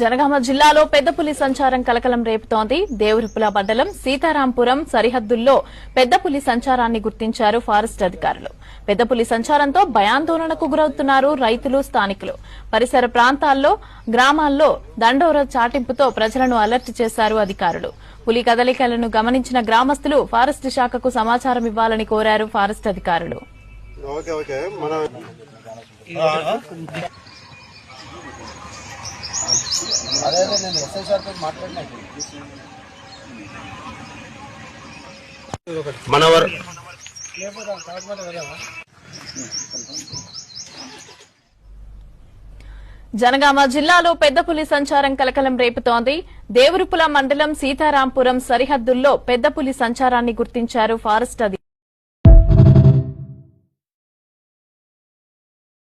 జనగామ జిల్లాలో పెద్ద పులి సంచారం కలకలం రేపుతోంది. దేవరుపుల మండలం సీతారాంపురం సరిహద్దుల్లో పెద్ద పులి సంచారాన్ని గుర్తించారు ఫారెస్ట్ అధికారులు. పెద్ద పులి సంచారంతో భయాందోళనకు గురవుతున్నారు రైతులు, స్థానికులు. పరిసర ప్రాంతాల్లో, గ్రామాల్లో దండోర చాటింపుతో ప్రజలను అలర్ట్ చేశారు అధికారులు. పులి కదలికలను గమనించిన గ్రామస్తులు ఫారెస్ట్ శాఖకు సమాచారం ఇవ్వాలని కోరారు ఫారెస్ట్ అధికారులు. జనగామ జిల్లాలో పెద్ద పులి సంచారం కలకలం రేపుతోంది. దేవరుపుల మండలం సీతారాంపురం సరిహద్దుల్లో పెద్ద పులి సంచారాన్ని గుర్తించారు ఫారెస్ట్ అధికారులు.